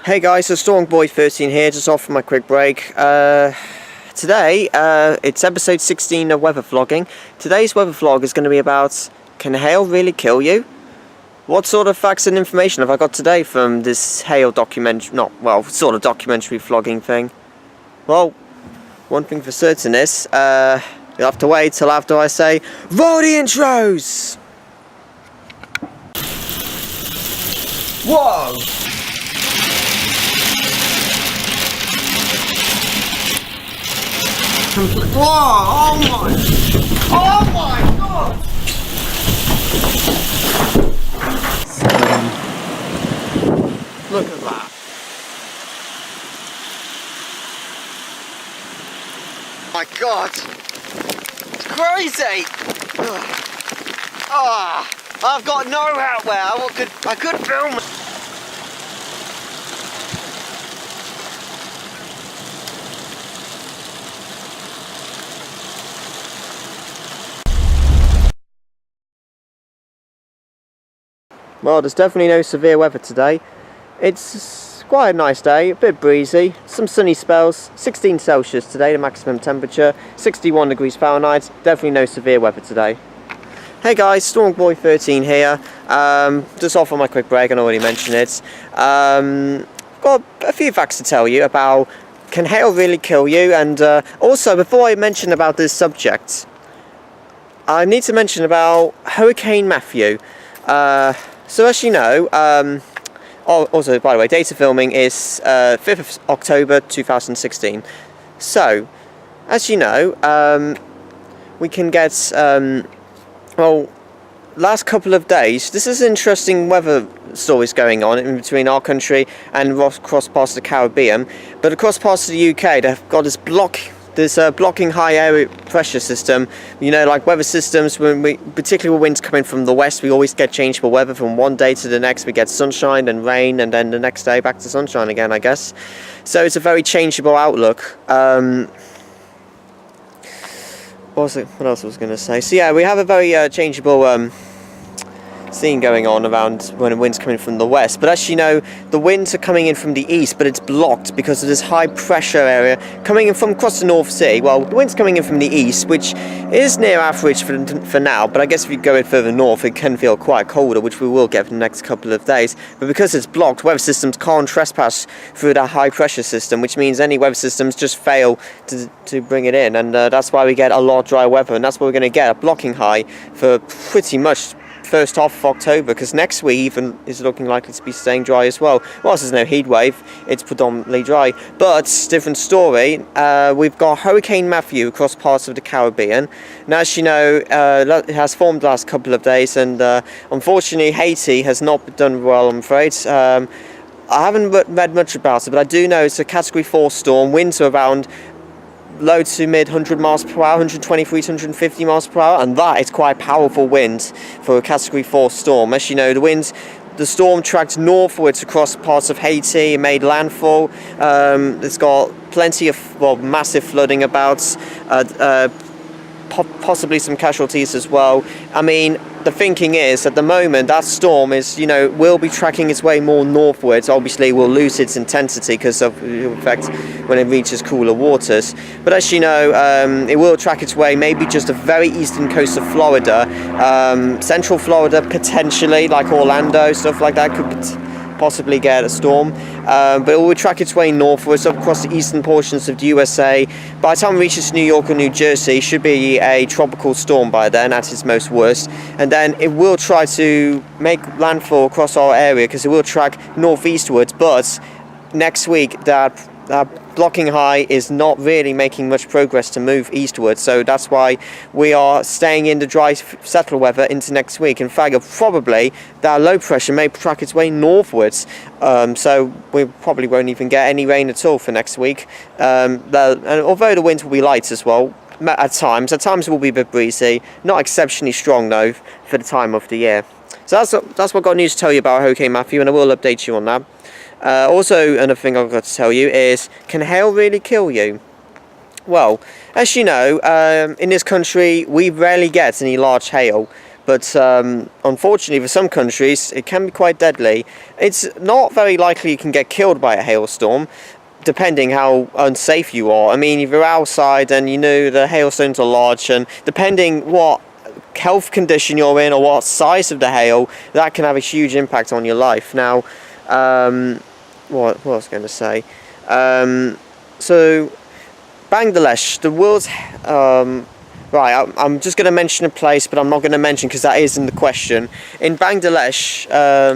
Hey guys, it's Stormboy13 here, just off for my quick break. Today, it's episode 16 of weather vlogging. Today's weather vlog is going to be about, can hail really kill you? What sort of facts and information have I got today from this hail documentary, sort of documentary vlogging thing? Well, one thing for certain is, you'll have to wait till after I say, roll the intros! Whoa! Whoa! Oh my god! Look at that. My god! It's crazy! I've got no outwear. I could film. Well, there's definitely no severe weather today. It's quite a nice day, a bit breezy, some sunny spells, 16 Celsius today, the maximum temperature, 61 degrees Fahrenheit, definitely no severe weather today. Hey guys, Stormboy13 here, just off on my quick break, I already mentioned it. Got a few facts to tell you about, can hail really kill you, and also before I mention about this subject, I need to mention about Hurricane Matthew. So as you know, also by the way, data filming is 5th of October 2016. So, as you know, we can get, last couple of days, this is interesting weather stories going on in between our country and across parts of the Caribbean. But across parts of the UK, they've got this blocking high area pressure system. You know, like weather systems, particularly with winds coming from the west, we always get changeable weather from one day to the next. We get sunshine and rain, and then the next day back to sunshine again, I guess. So it's a very changeable outlook. What else was I going to say? So yeah, we have a very changeable scene going on around when the wind's coming from the west, but as you know, the winds are coming in from the east, but it's blocked because of this high pressure area coming in from across the North Sea. Well, the wind's coming in from the east, which is near average for now, but I guess if you go a bit further north, it can feel quite colder, which we will get for the next couple of days. But because it's blocked, weather systems can't trespass through that high pressure system, which means any weather systems just fail to bring it in, and that's why we get a lot of dry weather, and that's why we're going to get a blocking high for pretty much first half of October, because next week even is looking likely to be staying dry as well. Whilst there's no heat wave, it's predominantly dry. But different story, we've got Hurricane Matthew across parts of the Caribbean. Now, as you know, it has formed the last couple of days, and unfortunately Haiti has not done well, I'm afraid. I haven't read much about it, but I do know it's a Category 4 storm. Winds are around low to mid 100 miles per hour, 123 to 150 miles per hour, and that is quite powerful wind for a Category 4 storm. As you know, the storm tracked northwards across parts of Haiti, it made landfall. It's got plenty of, massive flooding about, possibly some casualties as well. I mean, the thinking is at the moment that storm is, will be tracking its way more northwards. Obviously, it will lose its intensity because of the effect when it reaches cooler waters. But as you know, it will track its way maybe just the very eastern coast of Florida, central Florida potentially, like Orlando, stuff like that could possibly get a storm, but it will track its way northwards across the eastern portions of the USA. By the time it reaches New York or New Jersey, it should be a tropical storm by then at its most worst, and then it will try to make landfall across our area because it will track northeastwards. But next week that blocking high is not really making much progress to move eastwards, so that's why we are staying in the dry settled weather into next week. In fact, probably that low pressure may track its way northwards, so we probably won't even get any rain at all for next week. And although the winds will be light as well at times it will be a bit breezy, not exceptionally strong though for the time of the year. So that's what I've got news to tell you about Hurricane Matthew, and I will update you on that. Also, another thing I've got to tell you is, can hail really kill you? Well, as you know, in this country we rarely get any large hail, but unfortunately for some countries it can be quite deadly. It's not very likely you can get killed by a hailstorm, depending how unsafe you are. I mean, if you're outside and you know the hailstones are large, and depending what health condition you're in or what size of the hail, that can have a huge impact on your life. Now, what was I going to say? So, Bangladesh, the world's... right, I'm just going to mention a place, but I'm not going to mention because that isn't the question. In Bangladesh,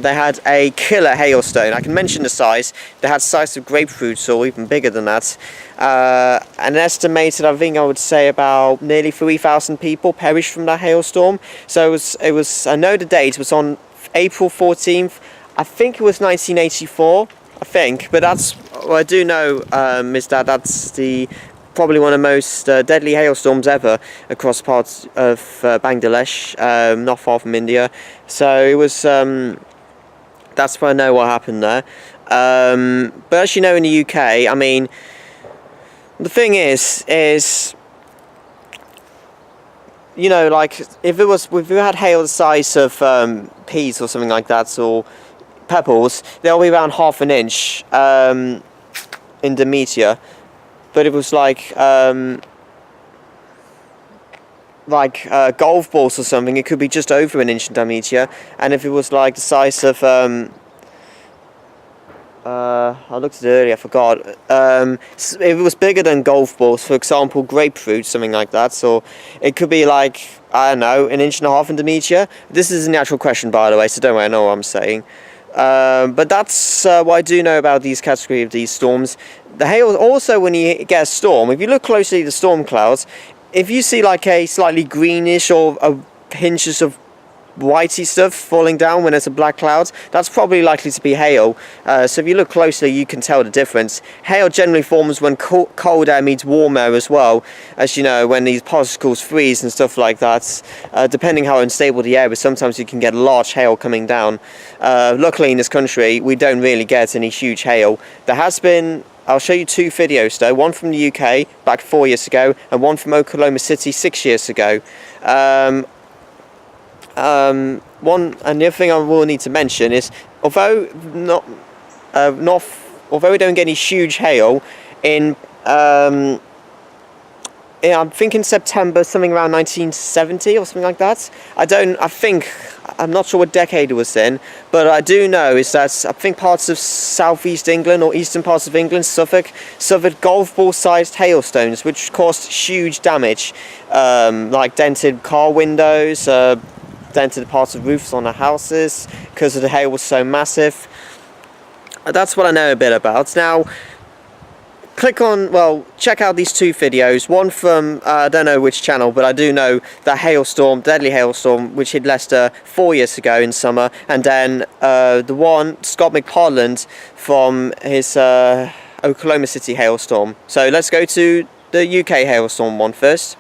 they had a killer hailstone. I can mention the size. They had the size of grapefruits, or even bigger than that. An estimated, I think I would say about nearly 3,000 people perished from that hailstorm. So it was, I know the date, it was on April 14th. I think it was 1984, I think. But that's, what I do know is that that's probably one of the most deadly hailstorms ever across parts of Bangladesh, not far from India. So it was, that's where I know what happened there. But as you know, in the UK, I mean, the thing is, you know, like, if we had hail the size of peas or something like that, or pebbles, they'll be around half an inch in diameter. But it was like golf balls or something, it could be just over an inch in diameter. And if it was like the size of, I looked at it earlier, I forgot. If it was bigger than golf balls, for example, grapefruit, something like that, so it could be like, I don't know, an inch and a half in diameter. This is an actual question, by the way, so don't worry, I know what I'm saying. But that's what I do know about these category of these storms. The hail, also when you get a storm, if you look closely at the storm clouds, if you see like a slightly greenish or hinges of whitey stuff falling down when there's a black cloud, that's probably likely to be hail. So if you look closely, you can tell the difference. Hail generally forms when cold air meets warm air as well, as you know, when these particles freeze and stuff like that. Depending how unstable the air is, sometimes you can get large hail coming down. Luckily in this country, we don't really get any huge hail. There has been, I'll show you two videos though, one from the UK back 4 years ago, and one from Oklahoma City 6 years ago. One and the other thing I will need to mention is, although although we don't get any huge hail in I'm thinking September, something around 1970 or something like that. I'm not sure what decade it was in, but I do know is that I think parts of southeast England or eastern parts of England, Suffolk, suffered golf ball sized hailstones which caused huge damage, like dented car windows, dented parts of roofs on the houses because the hail was so massive. That's what I know a bit about. Now, check out these two videos. One from, I don't know which channel, but I do know the hailstorm, deadly hailstorm, which hit Leicester 4 years ago in summer. And then the one, Scott McPartland, from his Oklahoma City hailstorm. So let's go to the UK hailstorm one first.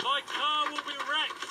My car will be wrecked.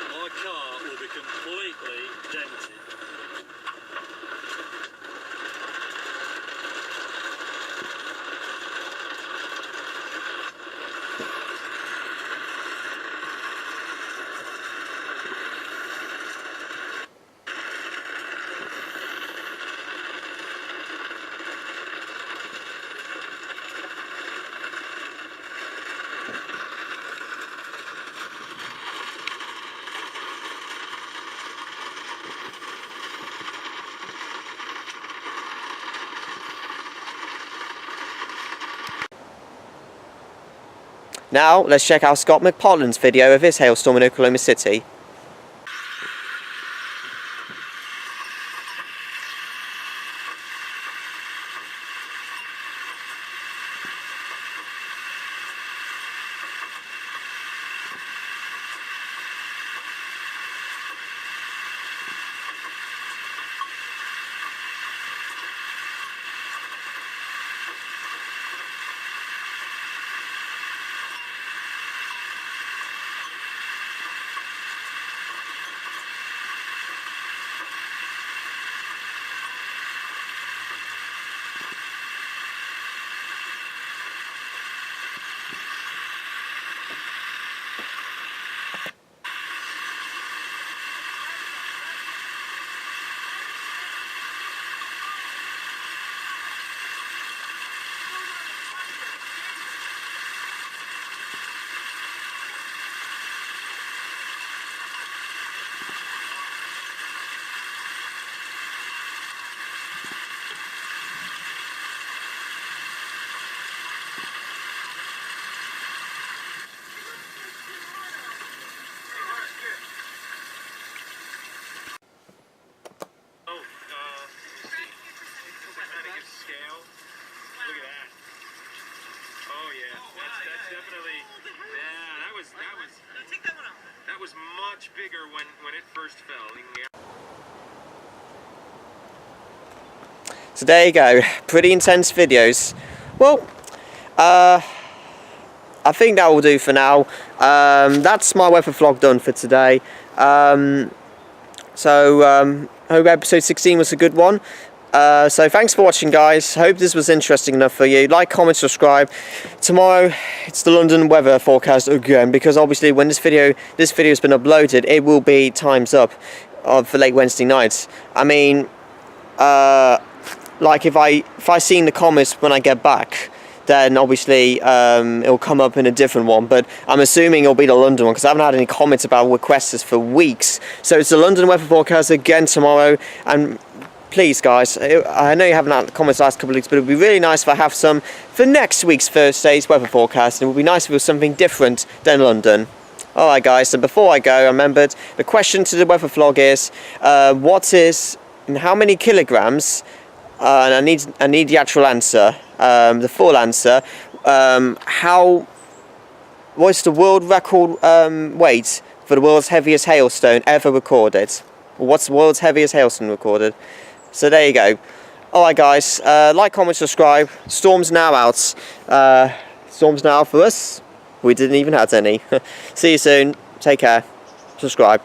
My car will be completely dented. Now, let's check out Scott McPartland's video of his hailstorm in Oklahoma City. That was much bigger when it first fell. So there you go, pretty intense videos. Well, I think that will do for now. That's my weather vlog done for today. Hope episode 16 was a good one. So thanks for watching, guys. Hope this was interesting enough for you. Like, comment, subscribe. Tomorrow it's the London weather forecast again, because obviously when this video has been uploaded, it will be times up for late Wednesday night. I mean, like if I see in the comments when I get back, then obviously it'll come up in a different one, but I'm assuming it'll be the London one because I haven't had any comments about requests for weeks. So it's the London weather forecast again tomorrow, and please guys, I know you haven't had comments the last couple of weeks, but it would be really nice if I have some for next week's Thursday's weather forecast, and it would be nice if it was something different than London. Alright guys, so before I go, I remembered the question to the weather vlog is, how many kilograms, and I need the actual answer, the full answer, what's the world record weight for the world's heaviest hailstone ever recorded? What's the world's heaviest hailstone recorded? So there you go. Alright guys, like, comment, subscribe. Storm's now out. Storm's now out for us. We didn't even have any. See you soon. Take care. Subscribe.